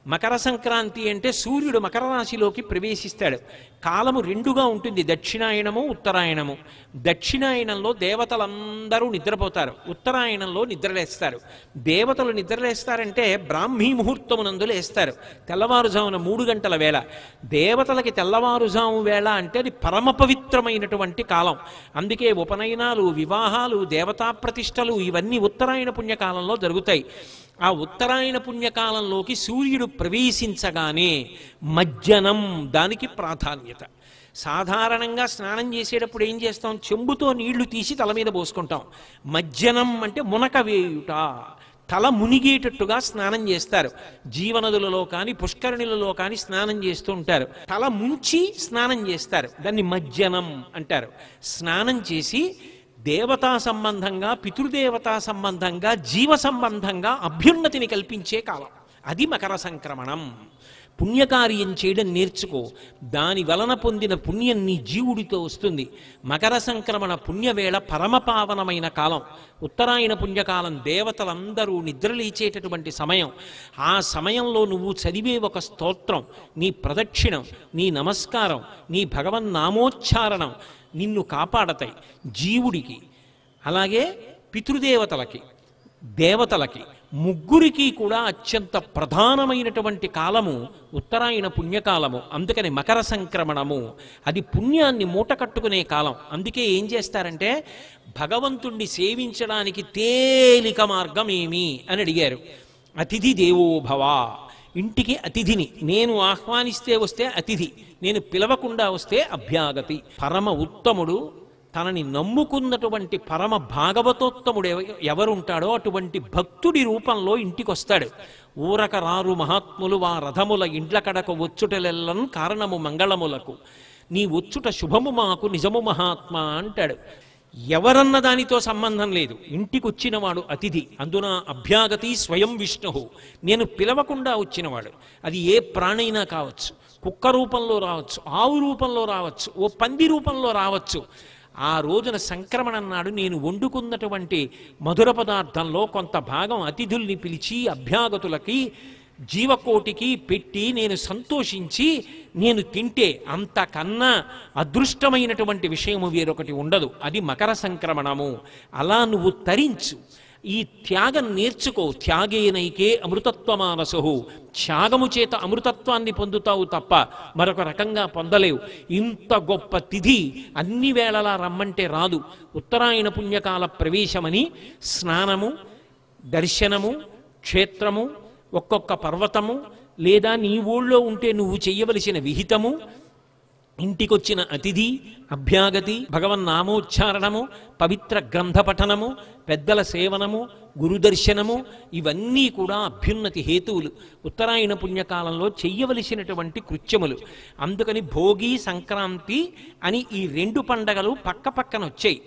మకర సంక్రాంతి అంటే సూర్యుడు మకర రాశిలోకి ప్రవేశిస్తాడు. కాలము రెండుగా ఉంటుంది, దక్షిణాయనము ఉత్తరాయణము. దక్షిణాయనంలో దేవతలందరూ నిద్రపోతారు, ఉత్తరాయణంలో నిద్రలేస్తారు. దేవతలు నిద్రలేస్తారంటే బ్రాహ్మీ ముహూర్తమునందు లేస్తారు, తెల్లవారుజామున 3 గంటల వేళ. దేవతలకి తెల్లవారుజాము వేళ అంటే అది పరమ పవిత్రమైనటువంటి కాలం. అందుకే ఉపనయనాలు, వివాహాలు, దేవతా ప్రతిష్టలు ఇవన్నీ ఉత్తరాయణ పుణ్యకాలంలో జరుగుతాయి. ఆ ఉత్తరాయణ పుణ్యకాలంలోకి సూర్యుడు ప్రవేశించగానే మజ్జనం దానికి ప్రాధాన్యత. సాధారణంగా స్నానం చేసేటప్పుడు ఏం చేస్తాం? చెంబుతో నీళ్లు తీసి తల మీద పోసుకుంటాం. మజ్జనం అంటే మునక వేయుట, తల మునిగేటట్టుగా స్నానం చేస్తారు. జీవనదులలో కానీ పుష్కరిణులలో కానీ స్నానం చేస్తూ ఉంటారు. తల ముంచి స్నానం చేస్తారు, దాన్ని మజ్జనం అంటారు. స్నానం చేసి దేవతా సంబంధంగా, పితృదేవతా సంబంధంగా, జీవ సంబంధంగా అభ్యున్నతిని కల్పించే కాలం అది మకర సంక్రమణం. పుణ్యకార్యం చేయడం నేర్చుకో, దాని వలన పొందిన పుణ్యం నీ జీవుడితో వస్తుంది. మకర సంక్రమణ పుణ్యవేళ పరమపావనమైన కాలం. ఉత్తరాయణ పుణ్యకాలం దేవతలందరూ నిద్రలేచేటటువంటి సమయం. ఆ సమయంలో నువ్వు చదివే ఒక స్తోత్రం, నీ ప్రదక్షిణం, నీ నమస్కారం, నీ భగవన్నామోచ్చారణం నిన్ను కాపాడతాయి. జీవుడికి, అలాగే పితృదేవతలకి, దేవతలకి, ముగ్గురికి కూడా అత్యంత ప్రధానమైనటువంటి కాలము ఉత్తరాయణ పుణ్యకాలము. అందుకని మకర సంక్రమణము అది పుణ్యాన్ని మూట కట్టుకునే కాలం. అందుకే ఏం చేస్తారంటే భగవంతుణ్ణి సేవించడానికి తేలిక మార్గం ఏమి అని అడిగారు. అతిథి దేవోభవ, ఇంటికి అతిథిని నేను ఆహ్వానిస్తే వస్తే అతిథి, నేను పిలవకుండా వస్తే అభ్యాగతి. పరమ ఉత్తముడు, తనని నమ్ముకున్నటువంటి పరమ భాగవతోత్తముడు ఎవరుంటాడో అటువంటి భక్తుడి రూపంలో ఇంటికొస్తాడు. ఊరక రారు మహాత్ములు వా రథముల ఇండ్ల కడకు వచ్చుటలెల్లను కారణము మంగళములకు, నీ వచ్చుట శుభము మాకు నిజము మహాత్మా అంటాడు. ఎవరన్న దానితో సంబంధం లేదు, ఇంటికి వచ్చినవాడు అతిథి. అందున అభ్యాగతి స్వయం విష్ణు, నేను పిలవకుండా వచ్చినవాడు. అది ఏ ప్రాణైనా కావచ్చు, కుక్క రూపంలో రావచ్చు, ఆవు రూపంలో రావచ్చు, ఓ పంది రూపంలో రావచ్చు. ఆ రోజున సంక్రమణం నాడు నేను వండుకున్నటువంటి మధుర పదార్థంలో కొంత భాగం అతిథుల్ని పిలిచి అభ్యాగతులకి, జీవకోటికి పెట్టి నేను సంతోషించి నేను తింటే అంతకన్నా అదృష్టమైనటువంటి విషయము వేరొకటి ఉండదు. అది మకర సంక్రమణము. అలా నువ్వు తరించు, ఈ త్యాగం నేర్చుకో. త్యాగేనైకే అమృతత్వమానసు, త్యాగము చేత అమృతత్వాన్ని పొందుతావు తప్ప మరొక రకంగా పొందలేవు. ఇంత గొప్ప తిథి అన్ని వేళలా రమ్మంటే రాదు. ఉత్తరాయణ పుణ్యకాల ప్రవేశమని స్నానము, దర్శనము, క్షేత్రము, ఒక్కొక్క పర్వతము, లేదా నీ ఊళ్ళో ఉంటే నువ్వు చెయ్యవలసిన విహితము, ఇంటికొచ్చిన అతిథి, అభ్యాగతి, భగవన్నామోచ్చారణము, పవిత్ర గ్రంథ పఠనము, పెద్దల సేవనము, గురుదర్శనము, ఇవన్నీ కూడా అభ్యున్నతి హేతువులు. ఉత్తరాయణ పుణ్యకాలంలో చెయ్యవలసినటువంటి కృత్యములు. అందుకని భోగి, సంక్రాంతి అని ఈ 2 పండగలు పక్క పక్కన వచ్చాయి.